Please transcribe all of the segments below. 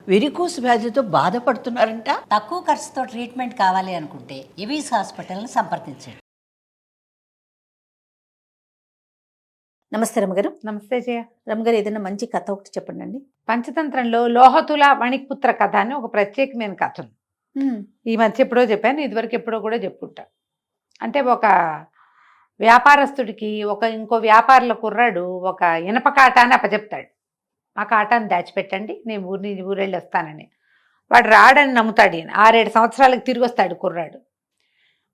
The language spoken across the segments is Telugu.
వెరికోస్ వ్యాధితో బాధపడుతున్నారంట. తక్కువ ఖర్చుతో ట్రీట్మెంట్ కావాలి అనుకుంటే ఎవిస్ హాస్పిటల్ని సంప్రదించండి. నమస్తే రమగారు. నమస్తే జయ. రమగారు, ఏదైనా మంచి కథ ఒకటి చెప్పండి అండి. పంచతంత్రంలో లోహతుల మణిపుత్ర కథ అని ఒక ప్రత్యేకమైన కథ ఉంది. ఈ మధ్య ఎప్పుడో చెప్పాను, ఇదివరకు ఎప్పుడో కూడా చెప్పుంటా. అంటే ఒక వ్యాపారస్తుడికి ఇంకో వ్యాపారుల కుర్రాడు ఒక ఇనప కాటాన్ని అప్పచెప్తాడు. ఆ కాటాన్ని దాచిపెట్టండి, నేను ఊరెళ్ళి వస్తానని. వాడు రాడని నమ్ముతాడు. ఈయన 6-7 సంవత్సరాలకు తిరిగి వస్తాడు కుర్రాడు.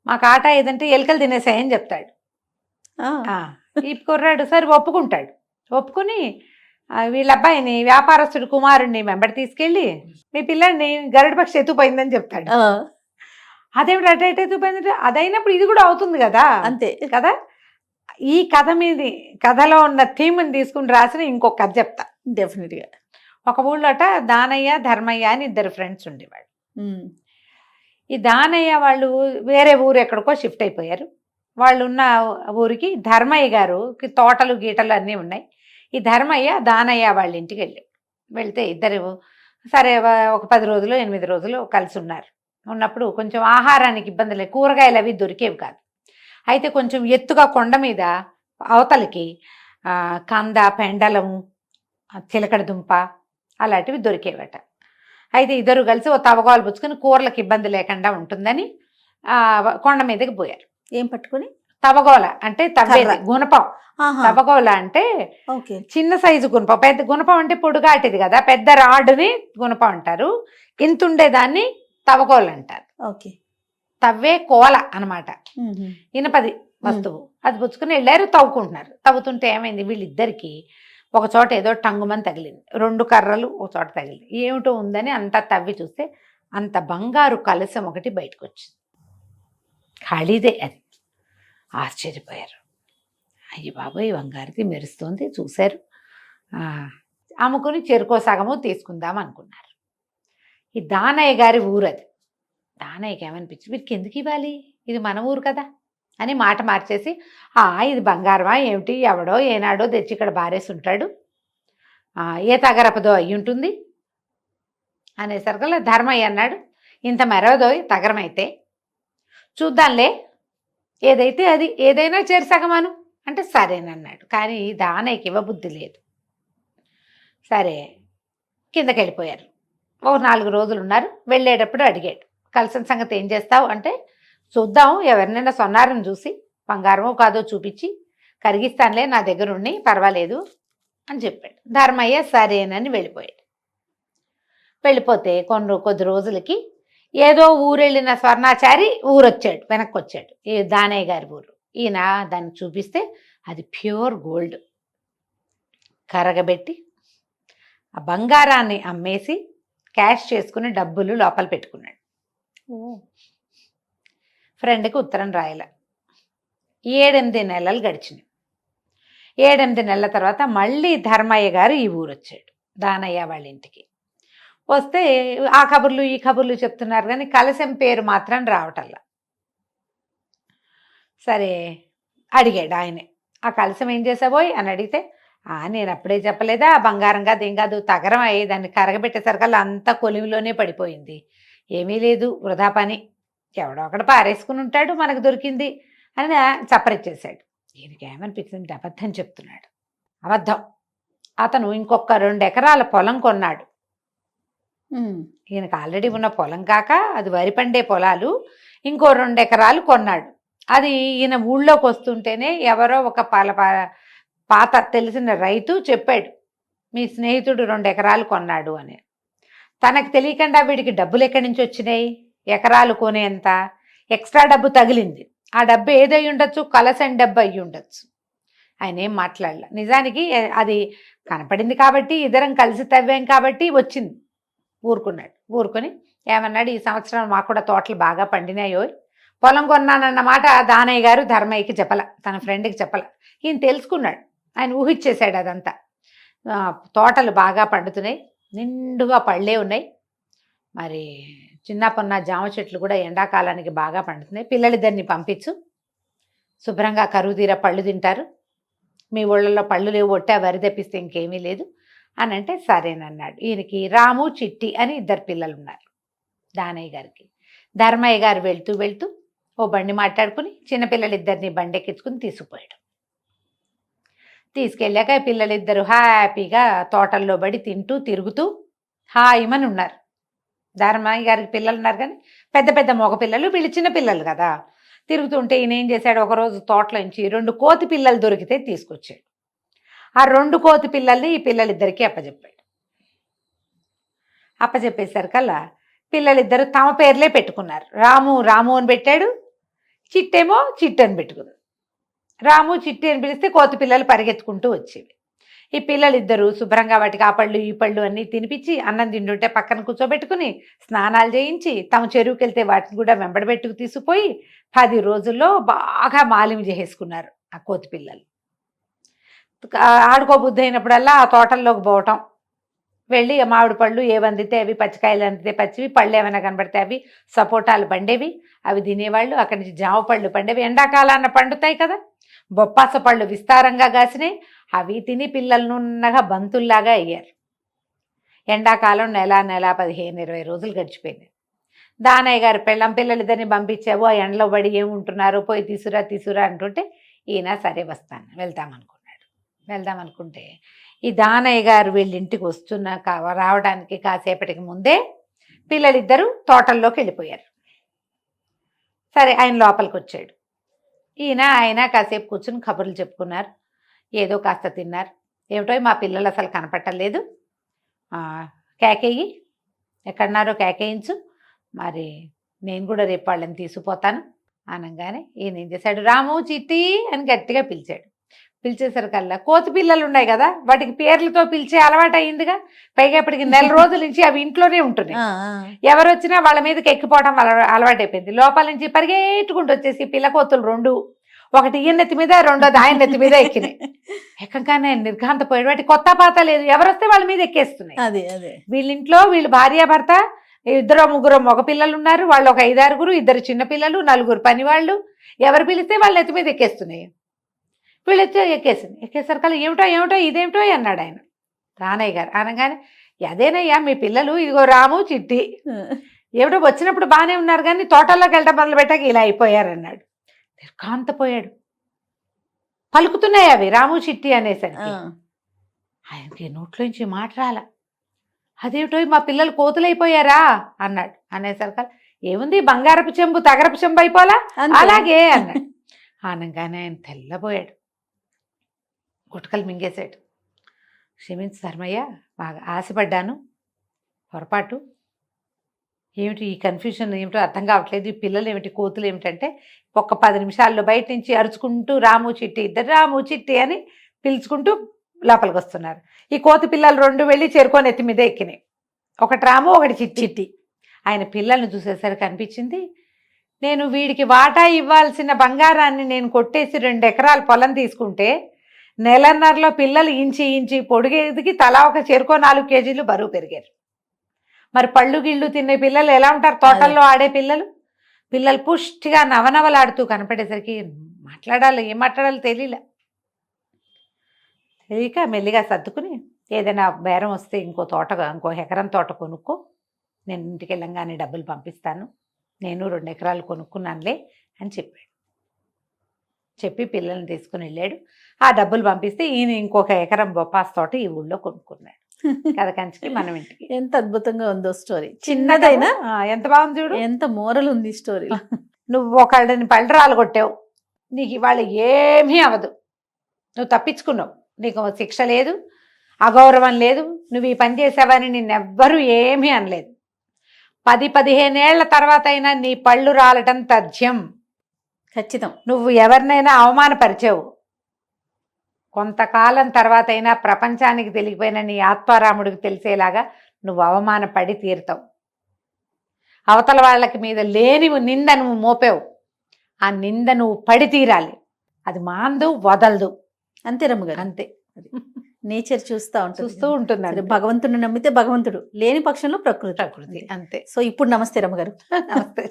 మా కాటా ఏదంటే ఎలుకలు తినేసాయని చెప్తాడు. ఈ కుర్రాడు సరే ఒప్పుకుంటాడు. ఒప్పుకుని వీళ్ళ అబ్బాయిని వ్యాపారస్తుడు కుమారుడిని వెంబడి తీసుకెళ్ళి మీ పిల్లాడిని గరుడ పక్షి ఎత్తుపోయిందని చెప్తాడు. అదేమిటి అటు ఎత్తుపోయిందంటే అదైనప్పుడు ఇది కూడా అవుతుంది కదా, అంతే కదా. ఈ కథ కథలో ఉన్న థీమ్ని తీసుకుని రాసిన ఇంకొక కథ చెప్తా. డెఫినెట్గా. ఒక ఊళ్ళోట దానయ్య ధర్మయ్య అని 2 ఫ్రెండ్స్ ఉండేవాడు. ఈ దానయ్య వాళ్ళు వేరే ఊరు ఎక్కడికో షిఫ్ట్ అయిపోయారు. వాళ్ళు ఉన్న ఊరికి ధర్మయ్య గారుకి తోటలు గీటలు అన్నీ ఉన్నాయి. ఈ ధర్మయ్య దానయ్య వాళ్ళ ఇంటికి వెళ్తే ఇద్దరు సరే ఒక 10 రోజులు 8 రోజులు కలిసి ఉన్నారు. ఉన్నప్పుడు కొంచెం ఆహారానికి ఇబ్బంది లేదు, కూరగాయలు అవి దొరికేవి కాదు. అయితే కొంచెం ఎత్తుగా కొండ మీద అవతలకి కంద, పెండలము, చిలకడ దుంప అలాంటివి దొరికేవట. అయితే ఇద్దరు కలిసి ఓ తవగాలు పుచ్చుకొని కూరలకు ఇబ్బంది లేకుండా ఉంటుందని కొండ మీదకి పోయారు. ఏం పట్టుకుని? తవగోల అంటే తవ్వేది, గుణపం. తవగోల అంటే చిన్న సైజు గుణపం. పెద్ద గుణపం అంటే పొడుగాటిది కదా, పెద్ద రాడుని గుణపం అంటారు. ఇంతుండేదాన్ని తవగోలు అంటారు. ఓకే. తవ్వే కోల అనమాట, ఇనపది వస్తువు. అది పుచ్చుకుని వెళ్ళారు, తవ్వుకుంటున్నారు. తవ్వుతుంటే ఏమైంది, వీళ్ళిద్దరికి ఒక చోట ఏదో టంగుమని తగిలింది. 2 కర్రలు ఒక చోట తగిలింది. ఏమిటో ఉందని అంతా తవ్వి చూస్తే అంత బంగారు కలశం ఒకటి బయటకు వచ్చింది. ఖాళీదే అది. ఆశ్చర్యపోయారు. అయ్యి బాబోయ్, బంగారుది మెరుస్తోంది. చూశారు, అమ్ముకుని చెరుకో సగము తీసుకుందాం అనుకున్నారు. ఈ దానయ్య గారి ఊరు అది. దానయ్యకి ఏమనిపించింది, వీరికి ఎందుకు ఇవ్వాలి, ఇది మన ఊరు కదా అని మాట మార్చేసి, ఇది బంగారమా ఏమిటి, ఎవడో ఏనాడో తెచ్చి ఇక్కడ బారేసి ఉంటాడు, ఏ తగరపదో అయ్యి ఉంటుంది అనేసరికల్లా ధర్మయ్య అన్నాడు, ఇంత మెరవదో తగరం అయితే చూద్దాంలే, ఏదైతే అది, ఏదైనా చేరిసగమాను అంటే సరేనన్నాడు. కానీ దానయ్యకి ఇవ్వబుద్ధి లేదు. సరే కిందకి వెళ్ళిపోయారు. 4 రోజులు ఉన్నారు. వెళ్ళేటప్పుడు అడిగాడు, కలిసిన సంగతి ఏం చేస్తావు అంటే, చూద్దాం ఎవరినైనా సొన్నారని చూసి బంగారమో కాదో చూపించి కరిగిస్తానులే, నా దగ్గర ఉండి పర్వాలేదు అని చెప్పాడు. ధర్మయ్య సరేనని వెళ్ళిపోయాడు. వెళ్ళిపోతే కొద్ది రోజులకి ఏదో ఊరెళ్ళిన స్వర్ణాచారి ఊరొచ్చాడు, వెనక్కి వచ్చాడు. ఈ దానయ్య గారి ఊరు. ఈయన దాన్ని చూపిస్తే అది ప్యూర్ గోల్డ్. కరగబెట్టి ఆ బంగారాన్ని అమ్మేసి క్యాష్ చేసుకుని డబ్బులు లోపల పెట్టుకున్నాడు. ఫ్రెండ్కి ఉత్తరం రాయాల. 7-8 నెలలు గడిచినాయి. 7-8 నెలల తర్వాత మళ్ళీ ధర్మయ్య గారు ఈ ఊరు వచ్చాడు, దానయ్య వాళ్ళ ఇంటికి. వస్తే ఆ కబుర్లు ఈ కబుర్లు చెప్తున్నారు, కానీ కలశం పేరు మాత్రం రావటల్లా. సరే అడిగాడు ఆయనే, ఆ కలశం ఏం చేసావోయ్ అని అడిగితే, నేను అప్పుడే చెప్పలేదా, బంగారం కాదు ఏం కాదు, తగరం అయ్యి దాన్ని కరగబెట్టేసరికల్లా అంతా కొలిమిలోనే పడిపోయింది, ఏమీ లేదు, వృధా పని, ఎవడో ఒకడు పారేసుకుని ఉంటాడు, మనకు దొరికింది అని చప్పరిచ్చేశాడు. ఈయనకి ఏమనిపించింది, అబద్ధం చెప్తున్నాడు. అబద్ధం. అతను ఇంకొక 2 ఎకరాల పొలం కొన్నాడు. ఈయనకు ఆల్రెడీ ఉన్న పొలం కాక అది వరి పండే పొలాలు, ఇంకో 2 ఎకరాలు కొన్నాడు. అది ఈయన ఊళ్ళోకి వస్తుంటేనే ఎవరో ఒక పాత తెలిసిన రైతు చెప్పాడు, మీ స్నేహితుడు 2 ఎకరాలు కొన్నాడు అని. తనకు తెలియకుండా వీడికి డబ్బులు ఎక్కడి నుంచి వచ్చినాయి, ఎకరాలు కొనేంత ఎక్స్ట్రా డబ్బు తగిలింది. ఆ డబ్బు ఏదై ఉండొచ్చు, కలసం డబ్బు అయ్యి ఉండొచ్చు. ఆయన ఏం మాట్లాడలే. నిజానికి అది కనపడింది కాబట్టి, ఇద్దరం కలిసి తవ్వాం కాబట్టి వచ్చింది. ఊరుకున్నాడు. ఊరుకొని ఏమన్నాడు, ఈ సంవత్సరం మాకు కూడా తోటలు బాగా పండినాయో, పొలం కొన్నానన్న మాట దానయ్య గారు ధర్మయ్యకి చెప్పల, తన ఫ్రెండ్కి చెప్పల. ఈయన తెలుసుకున్నాడు, ఆయన ఊహించేశాడు అదంతా. తోటలు బాగా పండుతున్నాయి, నిండుగా పళ్ళే ఉన్నాయి, మరి చిన్నపన్న జామ చెట్లు కూడా ఎండాకాలానికి బాగా పండుతున్నాయి, పిల్లలిద్దరిని పంపించు, శుభ్రంగా కరువు తీర పళ్ళు తింటారు, మీ ఊళ్ళల్లో పళ్ళు లేవు, ఒట్టా వరి తెప్పిస్తే ఇంకేమీ లేదు అని అంటే సరేనన్నాడు. ఈయనకి రాము చిట్టి అని 2 పిల్లలు ఉన్నారు దానయ్య గారికి. ధర్మయ్య గారు వెళ్తూ వెళ్తూ ఓ బండి మాట్లాడుకుని చిన్నపిల్లలిద్దరిని బండి ఎక్కించుకుని తీసుకుపోయాడు. తీసుకెళ్ళాక పిల్లలిద్దరూ హ్యాపీగా తోటల్లో పడి తింటూ తిరుగుతూ హాయిమని ఉన్నారు. ధర్మయ్య గారికి పిల్లలు ఉన్నారు కానీ పెద్ద పెద్ద మగ పిల్లలు, వీళ్ళు చిన్న పిల్లలు కదా. తిరుగుతుంటే ఈయన ఏం చేశాడు, ఒకరోజు తోటలోంచి 2 కోతి పిల్లలు దొరికితే తీసుకొచ్చాడు. ఆ 2 కోతి పిల్లల్ని ఈ పిల్లలిద్దరికీ అప్పచెప్పాడు. అప్పచెప్పేసరికల్లా పిల్లలిద్దరూ తమ పేర్లే పెట్టుకున్నారు. రాము రాము అని పెట్టాడు, చిట్టేమో చిట్టి అని పెట్టుకుంది. రాము చిట్టి అని పిలిస్తే కోతి పిల్లలు పరిగెత్తుకుంటూ వచ్చేవి. ఈ పిల్లలిద్దరూ శుభ్రంగా వాటికి ఆ పళ్ళు ఈ పళ్ళు అన్నీ తినిపించి అన్నం తింటుంటే పక్కన కూర్చోబెట్టుకుని స్నానాలు చేయించి తమ చెరువుకి వెళ్తే వాటిని కూడా వెంబడబెట్టుకు తీసుకుపోయి 10 రోజుల్లో బాగా మాలిం చేసేసుకున్నారు ఆ కోతి పిల్లలు. ఆడుకోబుద్ధి అయినప్పుడల్లా ఆ తోటల్లోకి పోవటం, వెళ్ళి మామిడి పళ్ళు ఏవి అందితే అవి, పచ్చికాయలు అందితే పచ్చివి, పళ్ళు ఏమైనా కనబడితే అవి, సపోటాలు పండేవి అవి తినేవాళ్ళు. అక్కడి నుంచి జామ పళ్ళు పండేవి, ఎండాకాలాన పండుతాయి కదా. బొప్పాస పళ్ళు విస్తారంగా కాసినాయి, అవి తిని పిల్లలు నున్నగా బంతుల్లాగా అయ్యారు. ఎండాకాలం నెల 15-20 రోజులు గడిచిపోయింది. దానయ్య గారు పెళ్ళం పిల్లలిద్దరిని పంపించావు, ఆ ఎండలో పడి ఏముంటున్నారు, పోయి తీసురా అంటుంటే ఈయన సరే వస్తాను వెళ్దామనుకుంటే ఈ దానయ్య గారు వీళ్ళ ఇంటికి రావడానికి కాసేపటికి ముందే పిల్లలిద్దరూ తోటల్లోకి వెళ్ళిపోయారు. సరే ఆయన లోపలికి వచ్చాడు. ఆయన కాసేపు కూర్చుని కబుర్లు చెప్పుకున్నారు, ఏదో కాస్త తిన్నారు. ఏమిటో మా పిల్లలు అసలు కనపట్టలేదు, కేకేయి ఎక్కడున్నారో కేకేయించు, మరి నేను కూడా రేపు వాళ్ళని తీసుకుపోతాను అనగానే ఈయన ఏం చేశాడు, రాము చిట్టి అని గట్టిగా పిలిచాడు. పిలిచేసరికల్లా కోతి పిల్లలు ఉన్నాయి కదా, వాటికి పేర్లతో పిలిచే అలవాటు అయిందిగా. పైగా ఇప్పటికి 4 రోజుల నుంచి అవి ఇంట్లోనే ఉంటున్నాయి. ఎవరు వచ్చినా వాళ్ళ మీదకి ఎక్కిపోవడం అలవాటు అయిపోయింది. లోపల నుంచి పరిగెట్టుకుంటూ వచ్చేసి పిల్ల కోతులు 2, ఒకటి ఈయన నెత్తి మీద, రెండోది ఆయన నెత్తి మీద ఎక్కినాయి. ఎక్కగానే నిర్ఘాంతపోయాడు. వాటి కొత్త పాత లేదు, ఎవరు వస్తే వాళ్ళ మీద ఎక్కేస్తున్నాయి. వీళ్ళింట్లో వీళ్ళు భార్యాభర్త 2-3 మగ పిల్లలు ఉన్నారు, వాళ్ళు ఒక 5-6, 2 చిన్నపిల్లలు, 4 పనివాళ్ళు. ఎవరు పిలిస్తే వాళ్ళ నెత్తి మీద ఎక్కేస్తున్నాయి. వీళ్ళు ఎక్కేసరికల్లా ఏమిటో ఇదేమిటో అన్నాడు ఆయన రానయ్య గారు. అనగానే అదేనయ్యా మీ పిల్లలు, ఇదిగో రాము చిట్టి, ఏమిటో వచ్చినప్పుడు బాగానే ఉన్నారు కానీ తోటల్లోకి వెళ్ళడం మొదలు పెట్టాక ఇలా అయిపోయారన్నాడు. నిర్ఘాంతపోయాడు. పలుకుతున్నాయి అవి రాము చిట్టి అనేసరికి ఆయనకి నోట్లోంచి మాట రాల. అదేమిటో మా పిల్లలు కోతులైపోయారా అన్నాడు. అనేసరికి ఏముంది, బంగారపు చెంబు తగరపు చెంబు అయిపోలా అలాగే అన్నాడు. అనగానే ఆయన తెల్లబోయాడు, గుటకలు మింగేశాడు. క్షమించు ధర్మయ్య, బాగా ఆశపడ్డాను, పొరపాటు. ఏమిటి ఈ కన్ఫ్యూజన్, ఏమిటో అర్థం కావట్లేదు, ఈ పిల్లలు ఏమిటి కోతులు ఏమిటంటే ఒక్క 10 నిమిషాల్లో బయట నుంచి అరుచుకుంటూ రాము చిట్టి, ఇద్దరు రాము చిట్టి అని పిలుచుకుంటూ లోపలికి వస్తున్నారు. ఈ కోతి పిల్లలు 2 వెళ్ళి చేరుకొని ఎత్తి మీద ఎక్కినాయి. ఒకటి రాము, ఒకటి చిట్టి. ఆయన పిల్లల్ని చూసేసరికి అనిపించింది, నేను వీడికి వాటా ఇవ్వాల్సిన బంగారాన్ని నేను కొట్టేసి 2 ఎకరాల పొలం తీసుకుంటే నెలన్నరలో పిల్లలు ఇంచి పొడిగేదికి తలా ఒక చెరుకో 4 కేజీలు బరువు పెరిగారు. మరి పళ్ళు గిళ్ళు తినే పిల్లలు ఎలా ఉంటారు, తోటల్లో ఆడే పిల్లలు పుష్టిగా నవనవలాడుతూ కనపడేసరికి ఏం మాట్లాడాలో తెలియక మెల్లిగా సర్దుకుని ఏదైనా బేరం వస్తే ఇంకో ఎకరం తోట కొనుక్కో, నేను ఇంటికి వెళ్ళంగానే డబ్బులు పంపిస్తాను, నేను 2 ఎకరాలు కొనుక్కున్నానులే అని చెప్పాడు. చెప్పి పిల్లల్ని తీసుకుని వెళ్ళాడు. ఆ డబ్బులు పంపిస్తే ఈయన ఇంకొక ఎకరం బొప్పాస్ తోట ఈ ఊళ్ళో కొనుక్కున్నాడు. కథ కంచికి మనం ఇంటికి. ఎంత అద్భుతంగా ఉందో స్టోరీ, చిన్నదైనా ఎంత బాగుంది చూడు, ఎంత మోరల్ ఉంది స్టోరీ. నువ్వు ఒకళ్ళని పళ్ళరాలు కొట్టావు, నీకు ఇవాళ ఏమీ అవదు, నువ్వు తప్పించుకున్నావు, నీకు శిక్ష లేదు, అగౌరవం లేదు, నువ్వు ఈ పని చేసావని నిన్నెవ్వరూ ఏమీ అనలేదు. 10-15 ఏళ్ల తర్వాత అయినా నీ పళ్ళు రాలటం తథ్యం. ఖచ్చితం. నువ్వు ఎవరినైనా అవమానపరిచావు, కొంతకాలం తర్వాత అయినా ప్రపంచానికి తెలియపోయిన నీ ఆత్మారాముడికి తెలిసేలాగా నువ్వు అవమానపడి తీరుతావు. అవతల వాళ్ళకి మీద లేని నింద నువ్వు మోపావు, ఆ నింద నువ్వు పడి తీరాలి. అది మాందు వదలదు. అంతే రమ్మగారు, అంతే. నేచర్ చూస్తూ ఉంటుంది. భగవంతుడిని నమ్మితే భగవంతుడు, లేని పక్షంలో ప్రకృతి. అంతే. సో ఇప్పుడు నమస్తే రమ్మగారు. నమస్తే.